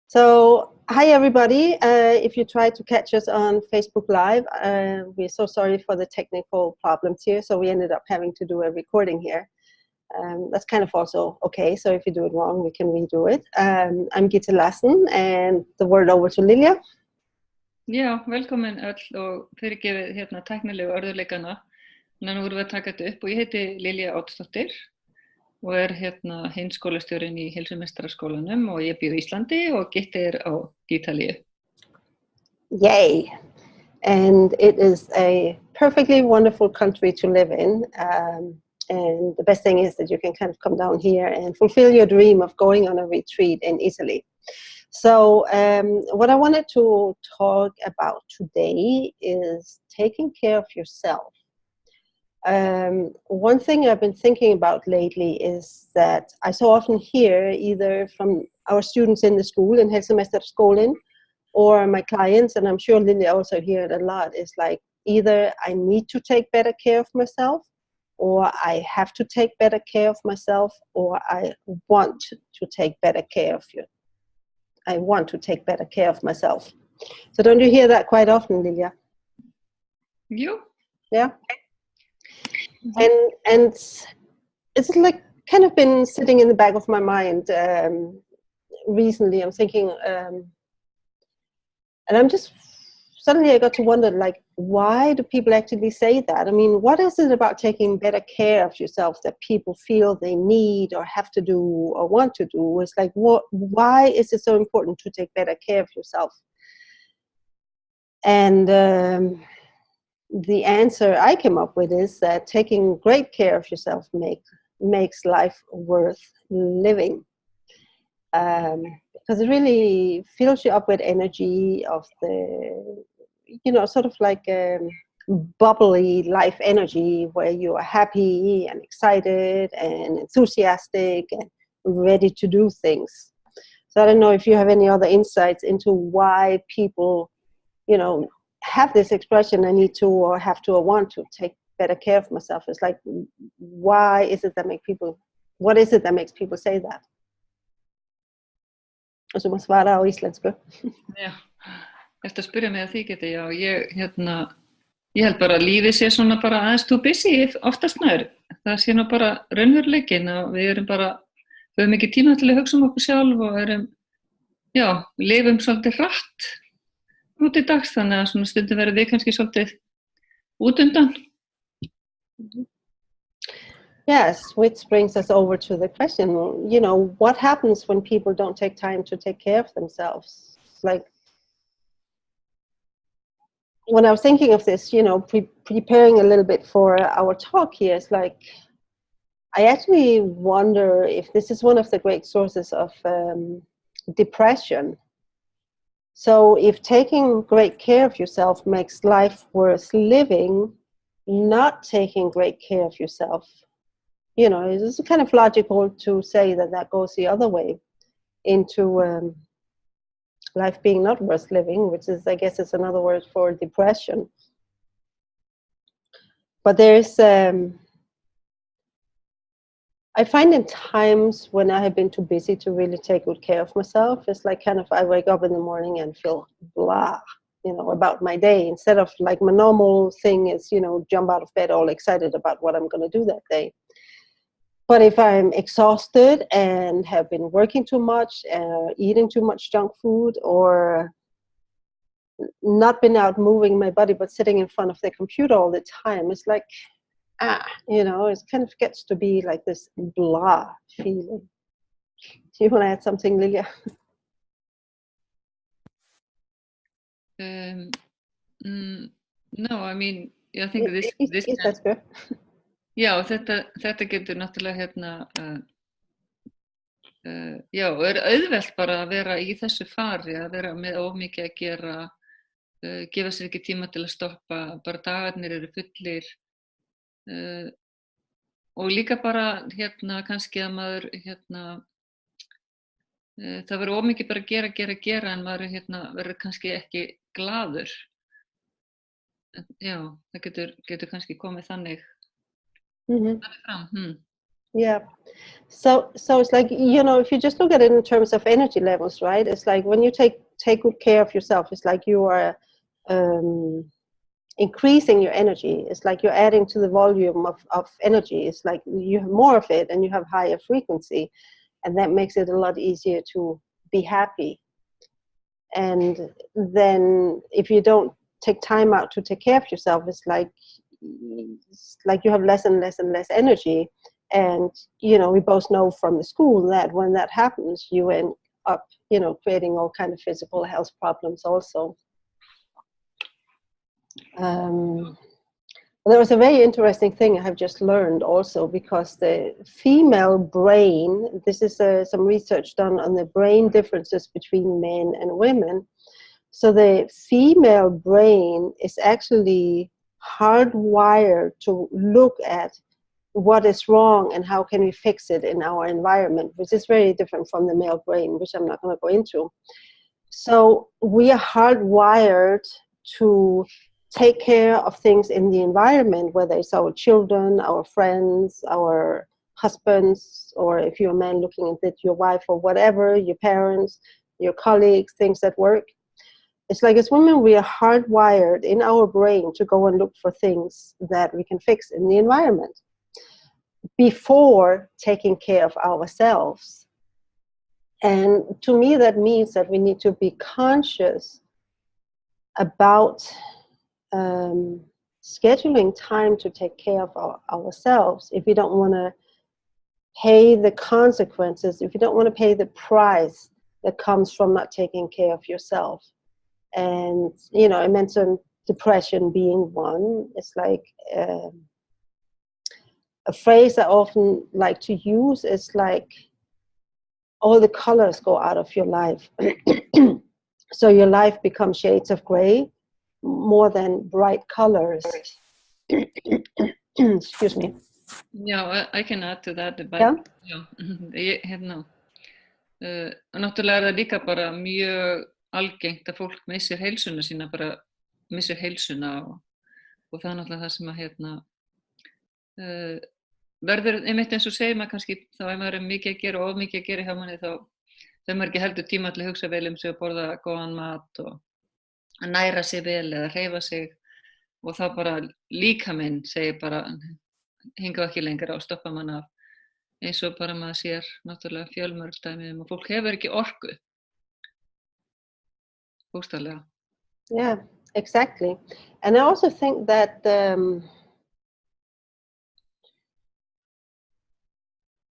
So, hi everybody. If you try to catch us on Facebook Live, we're so sorry for the technical problems here. So we ended up having to do a recording here. That's kind of also okay. So if you do it wrong, we can redo it. I'm Gitte and the word over to Lilja. Já, velkomin öll og fyrirgefið tæknilegu örðugleikana. Nú erum við að taka þetta upp og ég heiti Lilja Oddsdóttir og hinn skólastjórinn í heilsumeistaraskólanum og ég bý á Íslandi og Gitte á Ítalíu. Yay! And it is a perfectly wonderful country to live in. And the best thing is that you can kind of come down here and fulfill your dream of going on a retreat in Italy. So what I wanted to talk about today is taking care of yourself. One thing I've been thinking about lately is that I so often hear either from our students in the school in Helsemesterskolen or my clients, and I'm sure Lilja also hear it a lot, is like either I need to take better care of myself, or I have to take better care of myself, or I want to take better care of you. I want to take better care of myself. So don't you hear that quite often, Lilja? You? Yeah. And it's like kind of been sitting in the back of my mind recently. I'm thinking, and I'm just suddenly I got to wonder, like, why do people actually say that? I mean, what is it about taking better care of yourself that people feel they need or have to do or want to do? It's like, why is it so important to take better care of yourself? And the answer I came up with is that taking great care of yourself makes life worth living. Because it really fills you up with energy of the, sort of like bubbly life energy where you are happy and excited and enthusiastic and ready to do things. So I don't know if you have any other insights into why people, have this expression, I need to or have to or want to take better care of myself. It's like, what is it that makes people say that? Og så må svara á íslensku. Já, eftir að spyrja mig að því Gitte, já, ég held bara að lífið sé svona bara aðeins too busy oftast nær. Það sé nú bara raunveruleikinn og við höfum ekki tíma til að hugsa okkur sjálf og lifum svolítið hratt út í dags, þannig að svona stundum verðum við kannski svolítið út undan. Yes, which brings us over to the question, what happens when people don't take time to take care of themselves? Like, when I was thinking of this, preparing a little bit for our talk here, it's like, I actually wonder if this is one of the great sources of depression. So if taking great care of yourself makes life worth living, not taking great care of yourself, it's kind of logical to say that goes the other way into life being not worth living, which is, I guess, is another word for depression. But there's, I find in times when I have been too busy to really take good care of myself, it's like kind of I wake up in the morning and feel blah, about my day, instead of like my normal thing is, jump out of bed all excited about what I'm going to do that day. But if I'm exhausted and have been working too much, eating too much junk food, or not been out moving my body, but sitting in front of the computer all the time, it's like, it kind of gets to be like this blah feeling. Do you want to add something, Lilja? No, I mean, I think this that's good. Já, þetta getur náttúrulega er auðvelt bara að vera í þessu fari, að vera með of mikið að gera, gefa sér ekki tíma til að stoppa, bara dagarnir eru fullir og líka bara kannski að maður það verður of mikið bara gera en maður verður kannski ekki glaður. Já, það getur kannski komið þannig fram. Yeah. So it's like, if you just look at it in terms of energy levels, right? It's like when you take good care of yourself, it's like you are um, increasing your energy. It's like you're adding to the volume of energy. It's like you have more of it and you have higher frequency, and that makes it a lot easier to be happy. And then if you don't take time out to take care of yourself, it's like you have less and less and less energy. And we both know from the school that when that happens, you end up creating all kind of physical health problems also. There was a very interesting thing I have just learned also, because the female brain, this is some research done on the brain differences between men and women. So the female brain is actually hardwired to look at what is wrong and how can we fix it in our environment, which is very different from the male brain, which I'm not going to go into. So we are hardwired to take care of things in the environment, whether it's our children, our friends, our husbands, or if you're a man looking at your wife or whatever, your parents, your colleagues, things at work. It's like as women, we are hardwired in our brain to go and look for things that we can fix in the environment before taking care of ourselves. And to me, that means that we need to be conscious about scheduling time to take care of ourselves if you don't want to pay the consequences, if you don't want to pay the price that comes from not taking care of yourself. And, I mentioned depression being one. It's like a phrase I often like to use is like, all the colors go out of your life. So your life becomes shades of gray more than bright colors. Excuse me. Yeah, I can add to that. Yeah. Náttúrulega það líka bara mjög algengt að fólk missir heilsuna sína, bara missir heilsuna og það náttúrulega það sem að verður einmitt eins og segir maður kannski þá ef maður mikið að gera og of mikið að gera hjá manni þá maður ekki heldur tíma til að hugsa vel sig og borða góðan mat og að næra sig vel eða hreyfa sig og þá bara líkaminn segir bara hingað ekki lengra og stoppa mann af eins og bara maður sér náttúrulega fjölmörg dæmi og fólk hefur ekki orku bókstaflega. Yeah, exactly. And I also think that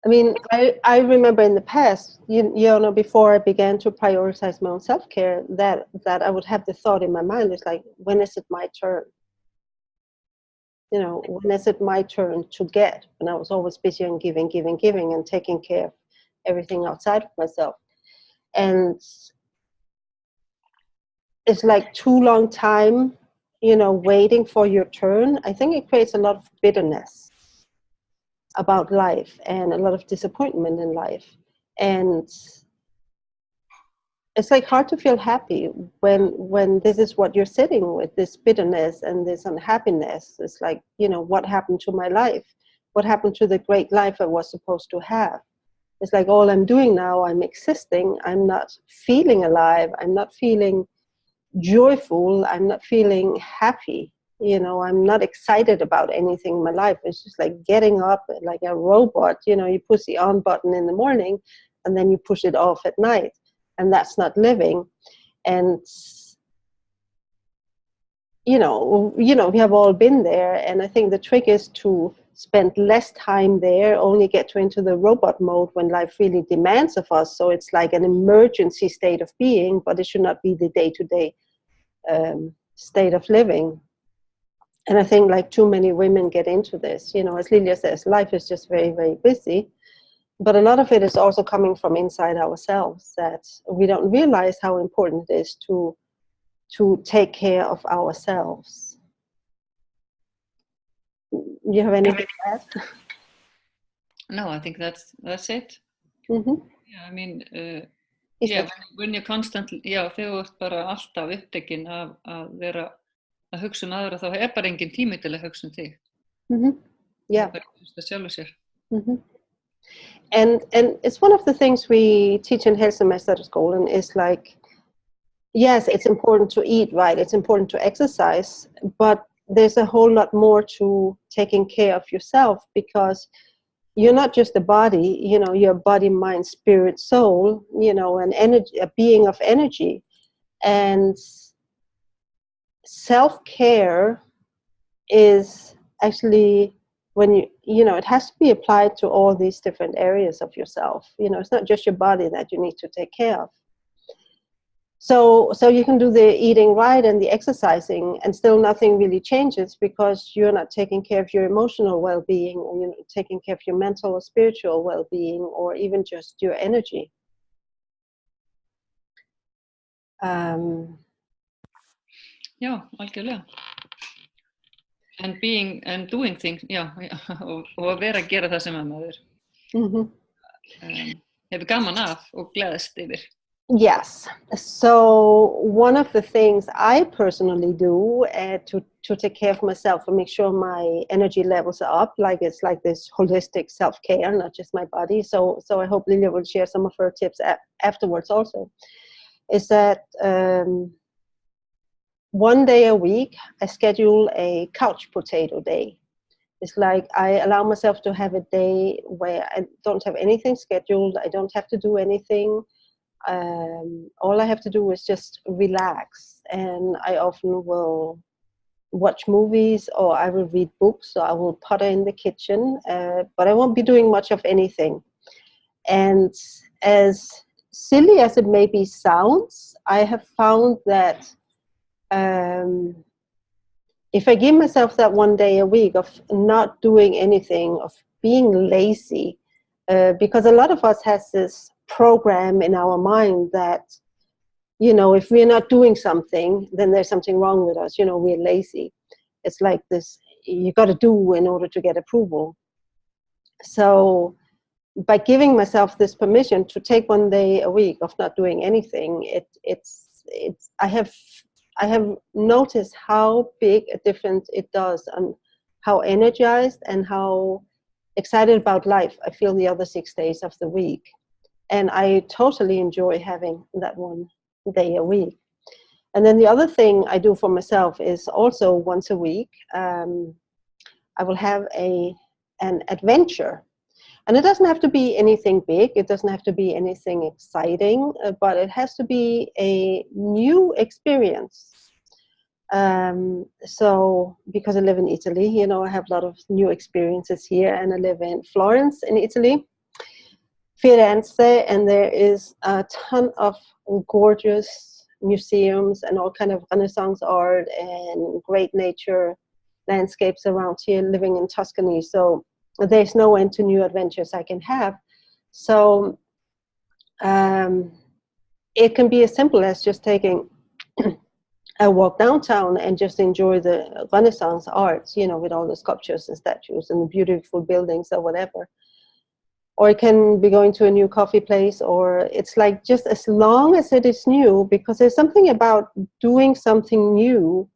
I remember in the past, before I began to prioritize my own self-care, that I would have the thought in my mind, it's like, when is it my turn? When is it my turn to get? And I was always busy on giving and taking care of everything outside of myself. And it's like too long time, waiting for your turn. I think it creates a lot of bitterness about life and a lot of disappointment in life. And it's like hard to feel happy when this is what you're sitting with, this bitterness and this unhappiness. It's like, what happened to my life? What happened to the great life I was supposed to have? It's like all I'm doing now, I'm existing. I'm not feeling alive. I'm not feeling joyful. I'm not feeling happy. I'm not excited about anything in my life. It's just like getting up like a robot. You push the on button in the morning and then you push it off at night. And that's not living. And, we have all been there. And I think the trick is to spend less time there, only get into the robot mode when life really demands of us. So it's like an emergency state of being, but it should not be the day-to-day state of living. And I think like too many women get into this, as Lilja says, life is just very, very busy. But a lot of it is also coming from inside ourselves, that we don't realize how important it is to take care of ourselves. You have anything to add? No, I think that's it. Mm-hmm. Yeah, I mean, when you're constantly, þegar þú ert bara alltaf upptekinn af að vera að hugsa aðra, þá bara engin tími til að hugsa þig. Mm-hmm. Yeah. Bara hugsa sjálfu sér. Mm-hmm. And it's one of the things we teach in hälsomästarskolan is like, yes, it's important to eat right, it's important to exercise, but there's a whole lot more to taking care of yourself, because you're not just a body, you know, you're body, mind, spirit, soul, you know, an energy, a being of energy. And self-care is actually, when you know, it has to be applied to all these different areas of yourself. You know, it's not just your body that you need to take care of. So you can do the eating right and the exercising, and still nothing really changes, because you're not taking care of your emotional well-being, or you're not taking care of your mental or spiritual well-being, or even just your energy. Já, algjörlega. And being and doing things, já, og að vera að gera það sem maður hefur gaman af og gleðst yfir. Yes. So one of the things I personally do to take care of myself and make sure my energy levels are up, like it's like this holistic self-care, not just my body. So I hope Lilja will share some of her tips afterwards also, is that one day a week I schedule a couch potato day. It's like I allow myself to have a day where I don't have anything scheduled. I don't have to do anything. All I have to do is just relax, and I often will watch movies, or I will read books, or I will potter in the kitchen, but I won't be doing much of anything. And as silly as it maybe sounds, I have found that if I give myself that one day a week of not doing anything, of being lazy, because a lot of us has this program in our mind that, you know, if we're not doing something, then there's something wrong with us. You know, we're lazy. It's like this, you got to do in order to get approval. So by giving myself this permission to take one day a week of not doing anything, I have noticed how big a difference it does, and how energized and how excited about life I feel the other 6 days of the week. And I totally enjoy having that one day a week. And then the other thing I do for myself is also once a week, I will have an adventure. And it doesn't have to be anything big, it doesn't have to be anything exciting, but it has to be a new experience. So because I live in Italy, you know, I have a lot of new experiences here, and I live in Florence in Italy, Firenze, and there is a ton of gorgeous museums and all kind of Renaissance art and great nature landscapes around here, living in Tuscany. So there's no end to new adventures I can have. So it can be as simple as just taking a walk downtown and just enjoy the Renaissance arts, you know, with all the sculptures and statues and beautiful buildings or whatever. Or it can be going to a new coffee place, or it's like, just as long as it is new, because there's something about doing something new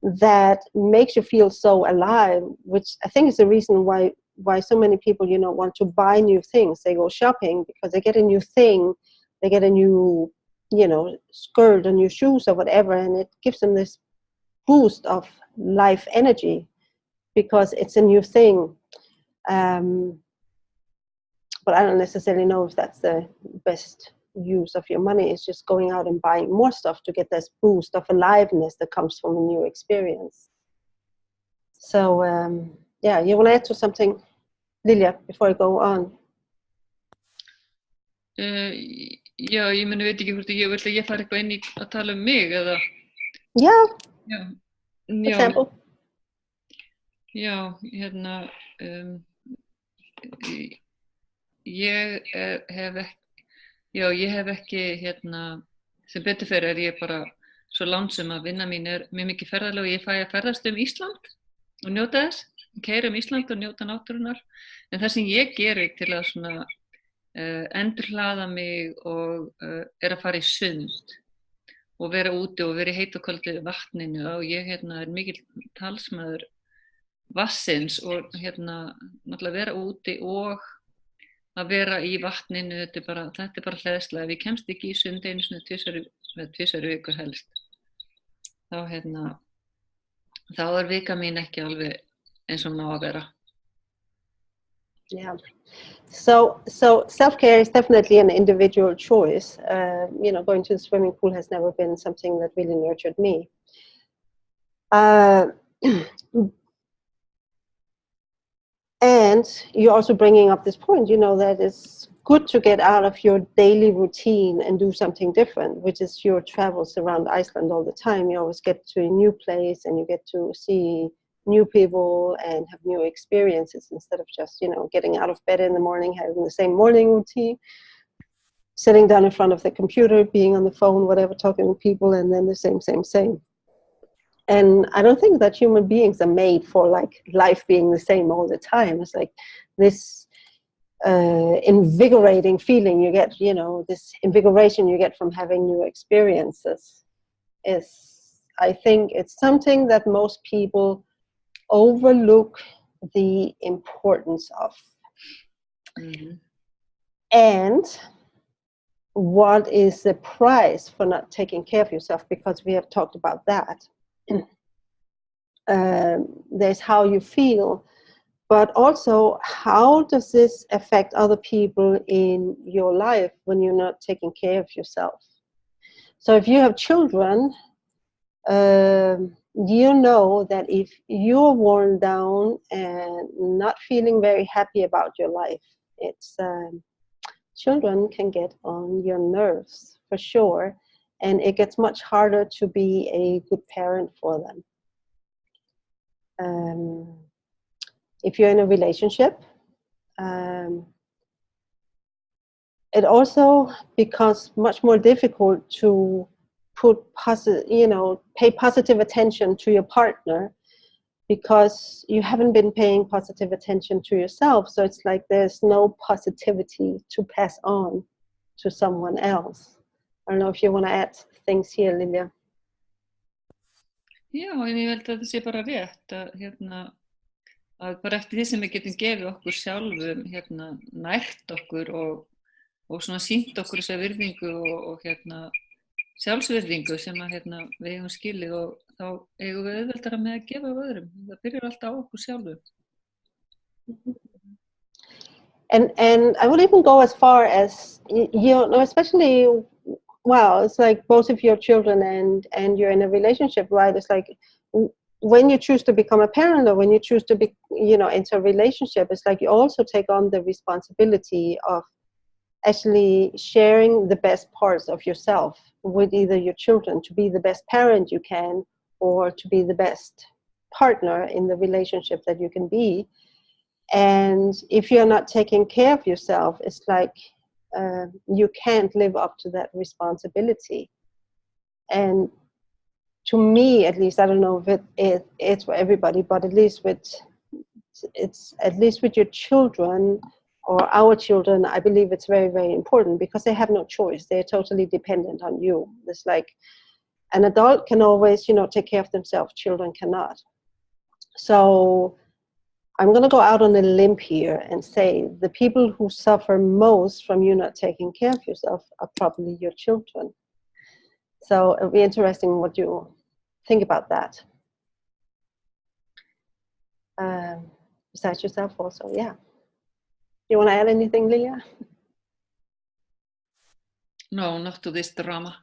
that makes you feel so alive, which I think is the reason why so many people, you know, want to buy new things. They go shopping because they get a new thing, they get a new, you know, skirt or new shoes or whatever, and it gives them this boost of life energy because it's a new thing. But I don't necessarily know if that's the best use of your money. It's just going out and buying more stuff to get this boost of aliveness that comes from a new experience. So yeah, you want to add to something, Lilja, before I go on? Já, ég meni, veit ekki hvort ég vil að ég fari eitthvað inn í að tala mig, eða? Yeah, Já. example. Já, hérna, ég hef ekki, hérna, sem betur fyrir ég bara svo lánsöm að vinna mín mjög mikið ferðalag, og ég fæ að ferðast Ísland og njóta þess, keyra Ísland og njóta náttúrunnar. En það sem ég geri til að svona endurhlaða mig og að fara í sund og vera úti og vera í heitu og köldu vatninu, og ég hérna mikill talsmaður vatnsins, og hérna náttúrulega vera úti og að vera í vatninu, þetta er bara hleðsla. Ef ég kemst ekki í sund einu sinni tvisvar í viku helst, þá er vika mín ekki alveg eins og hún á að vera. Yeah. So self-care is definitely an individual choice. Going to the swimming pool has never been something that really nurtured me. And you're also bringing up this point, that it's good to get out of your daily routine and do something different, which is your travels around Iceland all the time. You always get to a new place and you get to see new people and have new experiences instead of just, getting out of bed in the morning, having the same morning routine, sitting down in front of the computer, being on the phone, whatever, talking to people, and then the same. And I don't think that human beings are made for like life being the same all the time. It's like this invigorating feeling you get, this invigoration you get from having new experiences I think it's something that most people overlook the importance of. Mm-hmm. And what is the price for not taking care of yourself? Because we have talked about that. There's how you feel, but also how does this affect other people in your life when you're not taking care of yourself? So if you have children, you know that if you're worn down and not feeling very happy about your life, it's children can get on your nerves for sure, and it gets much harder to be a good parent for them. If you're in a relationship, it also becomes much more difficult to pay positive attention to your partner because you haven't been paying positive attention to yourself. So it's like there's no positivity to pass on to someone else. I don't know if you want to add things here, Lilja. Já, en ég held að þetta sé bara rétt að bara eftir því sem við getum gefið okkur sjálfum nært okkur og svona sýnt okkur þessa virðingu og sjálfsvirðingu sem að við eigum skilið, og þá eigum við auðveldara með að gefa af öðrum. Það byrjar alltaf á okkur sjálfum. And I would even go as far as, especially, well, it's like both of your children and you're in a relationship, right? It's like when you choose to become a parent or when you choose to be, into a relationship, it's like you also take on the responsibility of actually sharing the best parts of yourself with either your children to be the best parent you can or to be the best partner in the relationship that you can be. And if you're not taking care of yourself, it's like you can't live up to that responsibility. And to me, at least, I don't know if it's for everybody, but at least with your children or our children, I believe it's very, very important because they have no choice. They're totally dependent on you. It's like an adult can always, take care of themselves. Children cannot. So I'm going to go out on a limb here and say the people who suffer most from you not taking care of yourself are probably your children. So it'll be interesting what you think about that. Besides yourself also, yeah. You want to add anything, Lilja? No, not to this drama.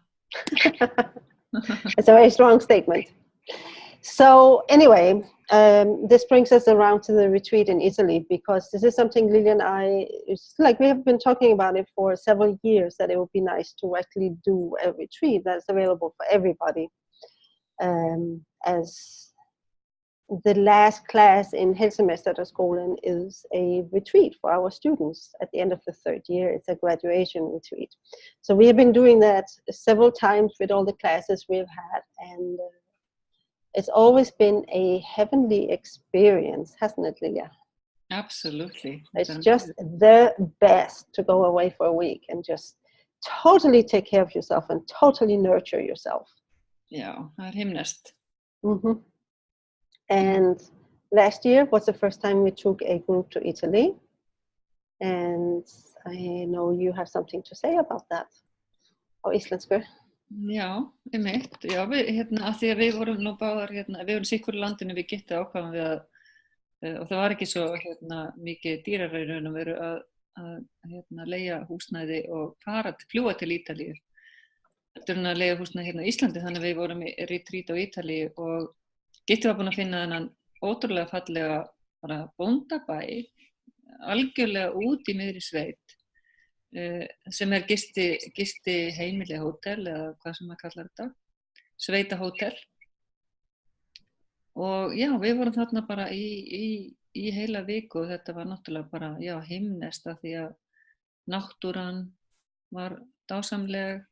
It's a very strong statement. So anyway, this brings us around to the retreat in Italy, because this is something Lilja and I, it's like we have been talking about it for several years, that it would be nice to actually do a retreat that's available for everybody. As the last class in Helsemesterskolen is a retreat for our students at the end of the third year. It's a graduation retreat. So we have been doing that several times with all the classes we've had, and it's always been a heavenly experience, hasn't it, Lilja? Absolutely. It's just the best to go away for a week and just totally take care of yourself and totally nurture yourself. Já, það himnest. Mm-hmm. And last year was the first time we took a group to Italy. And I know you have something to say about that á íslensku. Já, einmitt. Já, að því að við vorum nú báðar, við vorum sikkur í landinu við Gitte ákváðum við að, og það var ekki svo mikið dýrara í raun og veru að leigja húsnæði og fljúga til Ítalíu. Heldur en að leigja húsnæði hérna á Íslandi, þannig að við vorum í retreat á Ítalíu og Gitte var búin að finna þennan ótrúlega fallega bara bóndabæ, algjörlega út í miðri sveit. Sem gisti heimili hótel eða hvað sem maður kallar þetta, sveitahótel. Og já, við vorum þarna bara í heila viku og þetta var náttúrulega bara, já, himnest af því að náttúran var dásamleg,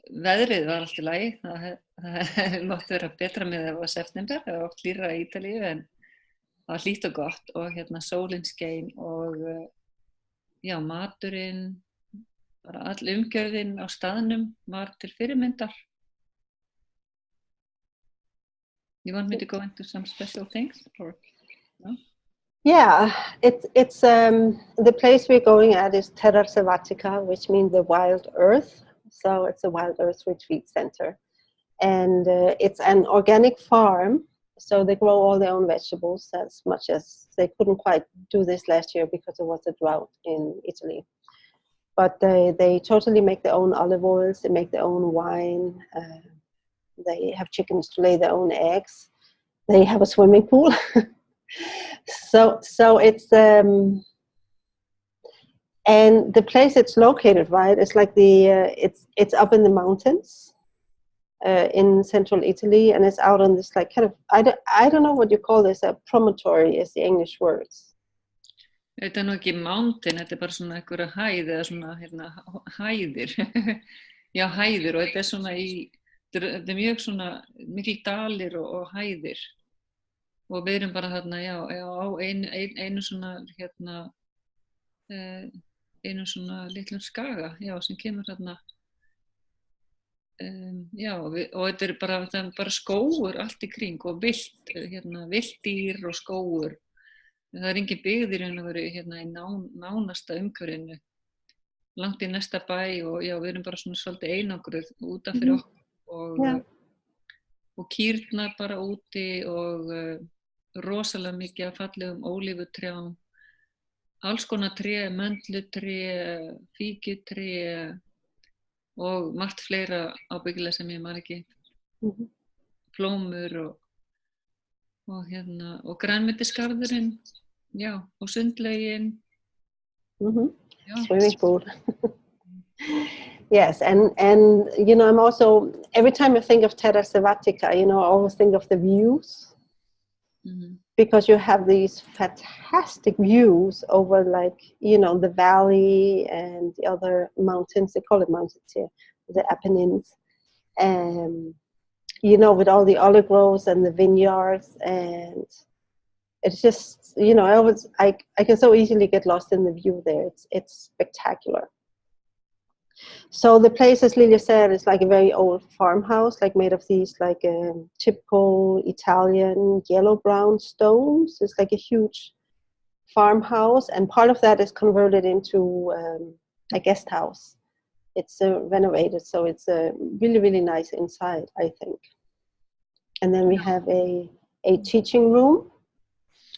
veðrið var allt í lagi, það mátti vera betra með það var september, það var oft hlýrra í Ítalíu en það var hlýtt og gott og sólin skein og já, maturinn, bara all umgjörðin á staðnum var til fyrirmyndar. You want me to go into some special things? Or, no? Yeah, it's the place we're going at is Terra Selvatica, which means the wild earth. So it's a wild earth retreat center. And it's an organic farm. So they grow all their own vegetables as much as they couldn't quite do this last year because there was a drought in Italy. But they totally make their own olive oils, they make their own wine, they have chickens to lay their own eggs, they have a swimming pool. So it's, and the place it's located, right, it's like it's up in the mountains. In central Italy, and it's out on this like kind of I don't know what you call this, a promontory is the English words. Þetta nú ekki mountain, þetta bara svona einhverja hæð eða svona hæðir. Já, hæðir og þetta svona þetta mjög svona mikil dalir og hæðir. Og við erum bara þarna, já á einu svona einu svona litlum skaga, já, sem kemur þarna. Já, og þetta er bara skógur allt í kring og villt dýr og skógur. Það er engin byggð í raun og veru í nánasta umhverfinu, langt í næsta bæ og já, við erum bara svona svolítið einangruð út af fyrir okkur og kýrnar bara úti og rosalega mikið af fallegum ólífutrjám, alls konar tré, möndlutré, fíkjutré, og margt fleira ábyggilega sem ég man ekki, plómur og grænmetisgarðurinn, já, og sundlaugin. Swimming pool. Yes, and you know, I'm also, every time I think of Terra Selvatica, you know, I always think of the views. Because you have these fantastic views over, like, you know, the valley and the other mountains. They call it mountains here, the Apennines, and you know, with all the olive groves and the vineyards, and it's just, you know, I can so easily get lost in the view there. It's spectacular. So the place, as Lilja said, is like a very old farmhouse, like made of these like typical Italian yellow-brown stones. It's like a huge farmhouse, and part of that is converted into a guest house. It's renovated, so it's really, really nice inside, I think. And then we have a teaching room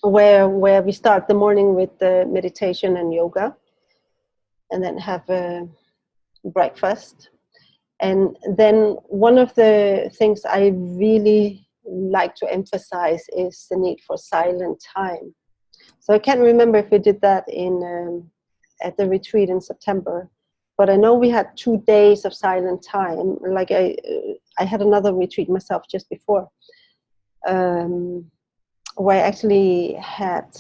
where we start the morning with meditation and yoga, and then have breakfast. And then one of the things I really like to emphasize is the need for silent time. So I can't remember if we did that at the retreat in September, but I know we had 2 days of silent time. Like I had another retreat myself just before, where I actually had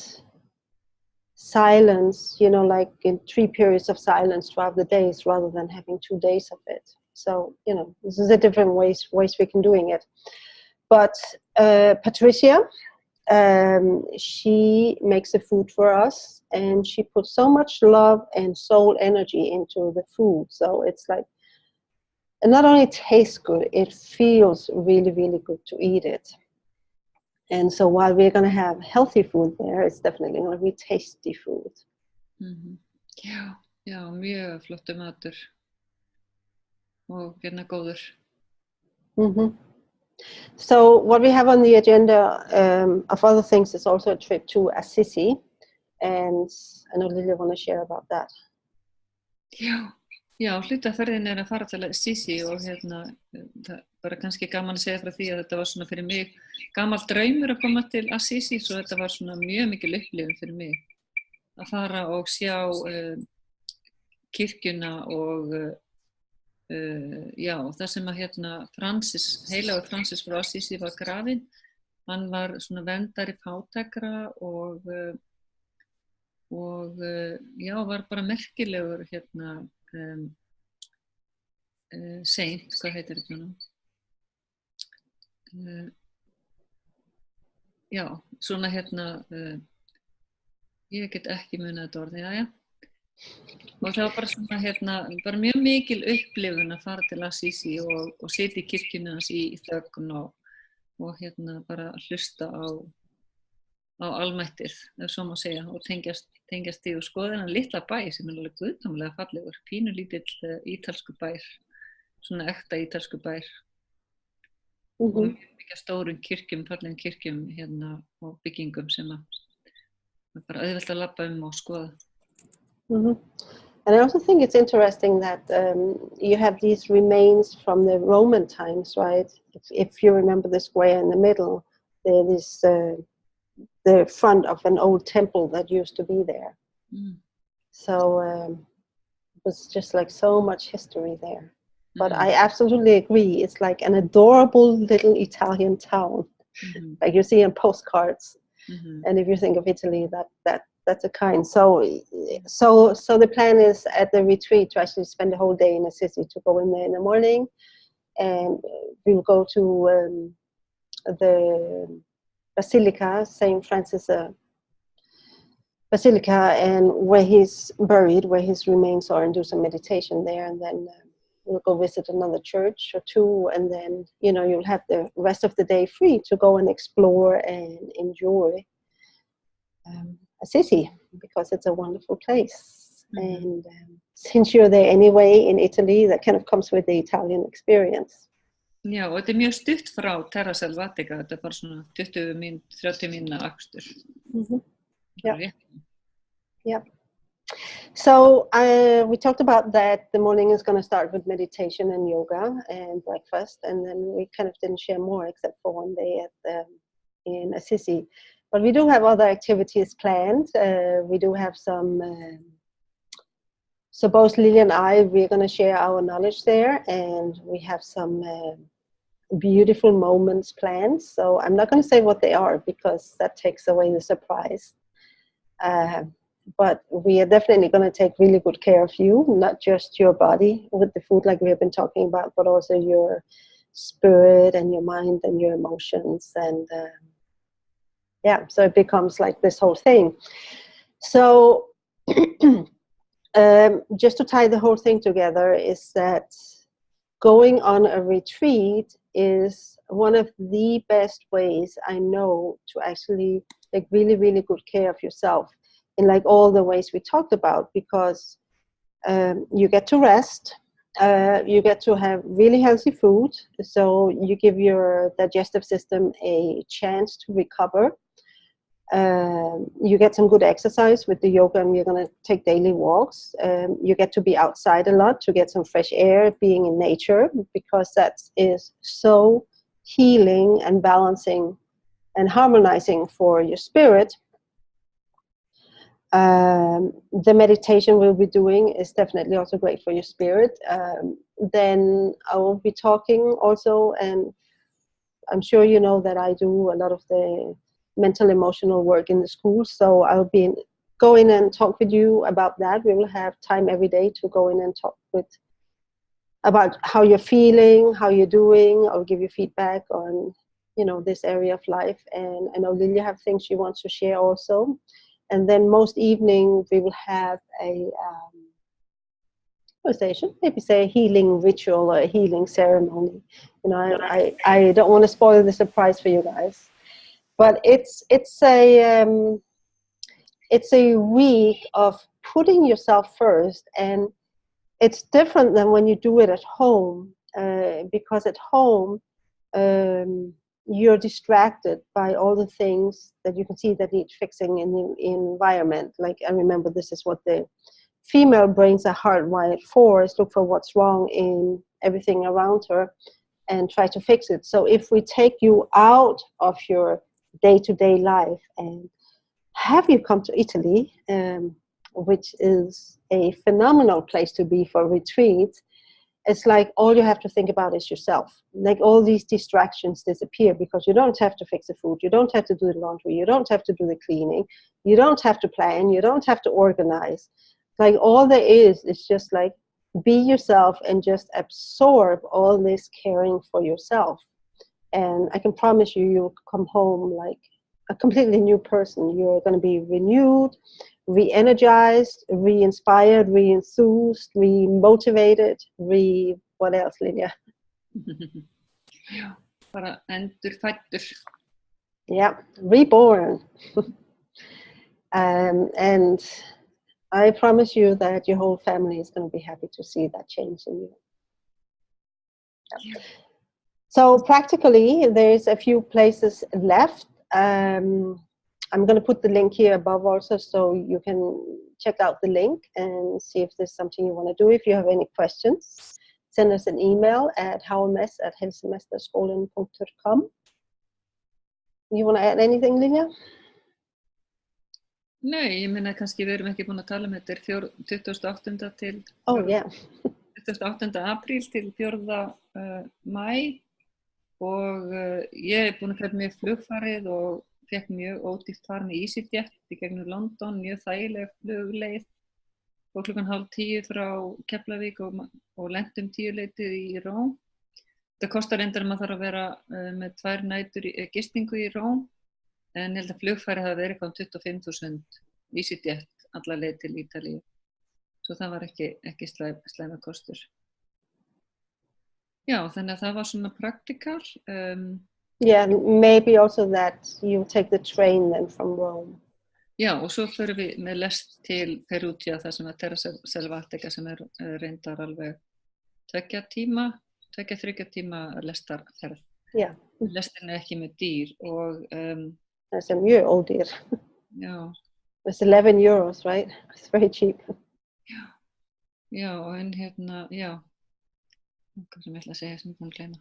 silence, you know, like in 3 periods of silence throughout the days rather than having 2 days of it. So, you know, this is a different ways we can doing it. But Patricia, she makes the food for us, and she puts so much love and soul energy into the food. So it's like, it not only tastes good, it feels really, really good to eat it. And so while we're going to have healthy food there, it's definitely going to be tasty food. Já, mjög flottur matur og góður. So what we have on the agenda of other things is also a trip to Assisi, and I know Lilja want to share about that. Já, hlutaferðin að fara til Assisi og það bara kannski gaman að segja frá því að þetta var svona fyrir mig gamall draumur að koma til Assisi, svo þetta var svona mjög mikil upplifun fyrir mig að fara og sjá kirkjuna og já, það sem að heilagur Francis frá Assisi var grafinn, hann var svona verndari fátækra og já, var bara merkilegur saint, hvað heitir þetta nú? Já, svona ég get ekki munað þetta orðið, já. Og það var bara svona bara mjög mikil upplifun að fara til Assisi og sitja í kirkjunni hans í þögn og bara hlusta á almættið, ef svo má segja, og tengjast því og skoða þennan litla bæ sem alveg guðdómlega fallegur, pínulítill ítalskur bær, svona ekta ítalskur bær. Og mjög mikið stórum kirkjum, fallegum kirkjum og byggingum sem að bara auðvelt að labba og skoða. And I also think it's interesting that you have these remains from the Roman times, right? If you remember the square in the middle, there is the front of an old temple that used to be there. So it was just like so much history there. But I absolutely agree. It's like an adorable little Italian town, like you see in postcards. And if you think of Italy, that's a kind. So the plan is at the retreat to actually spend the whole day in Assisi, to go in there in the morning, and we will go to the Basilica, St. Francis Basilica, and where he's buried, where his remains are, and do some meditation there, and then we'll go visit another church or two, and then you'll have the rest of the day free to go and explore and enjoy Assisi, because it's a wonderful place. And since you're there anyway in Italy, that kind of comes with the Italian experience. Já, og þetta mjög stutt frá Terra Selvatica, þetta bara svona 30 mínúna akstur. Yeah. So we talked about that the morning is going to start with meditation and yoga and breakfast, and then we kind of didn't share more except for one day in Assisi. But we do have other activities planned. We do have some, so both Lilja and I, we're going to share our knowledge there, and we have some beautiful moments planned. So I'm not going to say what they are, because that takes away the surprise. But we are definitely going to take really good care of you, not just your body with the food like we have been talking about, but also your spirit and your mind and your emotions. And so it becomes like this whole thing. So just to tie the whole thing together is that going on a retreat is one of the best ways I know to actually take really, really good care of yourself in like all the ways we talked about, because you get to rest, you get to have really healthy food, so you give your digestive system a chance to recover. You get some good exercise with the yoga, and you're going to take daily walks. You get to be outside a lot to get some fresh air, being in nature, because that is so healing and balancing and harmonizing for your spirit. The meditation we'll be doing is definitely also great for your spirit. Then I will be talking also, and I'm sure you know that I do a lot of the mental emotional work in the school, so I'll be go in and talk with you about that. We will have time every day to go in and talk about how you're feeling, how you're doing. I'll give you feedback on this area of life, and I know Lilja have things she wants to share also. And then most evening we will have a maybe say a healing ritual or a healing ceremony. I don't want to spoil the surprise for you guys, but it's a week of putting yourself first. And it's different than when you do it at home, because at home you're distracted by all the things that you can see that need fixing in the environment. Like, I remember this is what the female brains are hardwired for, is look for what's wrong in everything around her and try to fix it. So if we take you out of your day-to-day life and have you come to Italy, which is a phenomenal place to be for retreats, it's like all you have to think about is yourself. Like all these distractions disappear because you don't have to fix the food, you don't have to do the laundry, you don't have to do the cleaning, you don't have to plan, you don't have to organize. Like all there is just like be yourself and just absorb all this caring for yourself. And I can promise you, you'll come home like a completely new person. You're going to be renewed, re-energized, re-inspired, re-enthused, re-motivated, what else, Lilja? Bara endurfæddur. Yeah, reborn. And I promise you that your whole family is going to be happy to see that change in you. Yeah. So practically, there's a few places left. I'm going to put the link here above also, so you can check out the link and see if there's something you want to do. If you have any questions, send us an email at hms@helsemesterskolen.com. You want to add anything, Lilja? Nei, ég meina kannski við erum ekki búin að tala þetta er 28. til 28. apríl til 4. maí og ég er búin að kaupa mér flugfarið og fekk mjög ódýrt far með EasyJet í gegnum London, mjög þægileg flugleið og 9:30 frá Keflavík og lentum 10-leytið í Róm. Það kostar reyndar að maður þarf að vera með 2 nætur gistingu í Róm, en ég held að flugfarið hafi verið eitthvað 25.000 EasyJet alla leið til Ítalíu. Svo það var ekki slæma kostur. Já, þannig að það var svona practical. Yeah, maybe also that you take the train then from Rome. Já, og svo förum við með lest til Perugia, þar sem að Terra Selvatica sem reyndar alveg 2-3 tíma lestarferð. Yeah. Lestin er ekki með dýr og that's a mjög ódýr. Já. It's 11 euros, right? It's very cheap. Já, en já. Hvað sem ég ætla að segja sem ég búin að gleyma.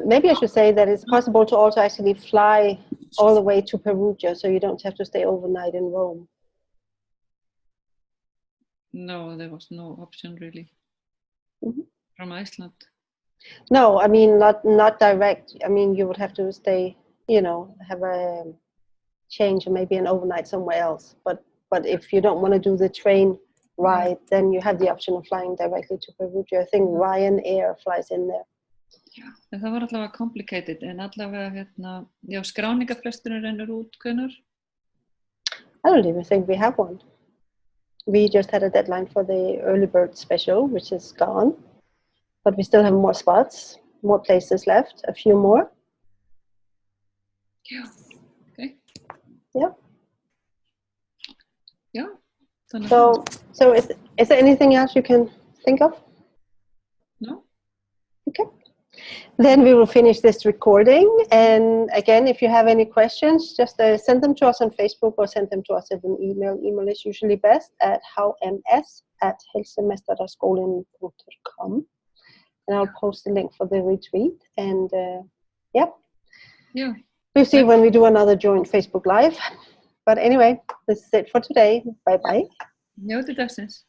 Maybe I should say that it's possible to also actually fly all the way to Perugia, so you don't have to stay overnight in Rome. No, there was no option really. From Iceland. No, I mean not direct. I mean you would have to stay, have a change or maybe an overnight somewhere else. But if you don't want to do the train ride, then you have the option of flying directly to Perugia. I think Ryanair flies in there. Já, en það var allavega complicated, en allavega skráningafresturinn rennur út hvenær? I don't even think we have one. We just had a deadline for the early bird special, which is gone. But we still have more spots, more places left, a few more. Yeah. Okay. Yeah. Yeah. So is there anything else you can think of? No. Okay. Then we will finish this recording. And again, if you have any questions, just send them to us on Facebook or send them to us as an email. Email is usually best at hms@helsemesterskolen.com. And I'll post the link for the retreat. And yeah. We'll see when we do another joint Facebook Live. But anyway, this is it for today. Bye-bye. Njótið dagsins.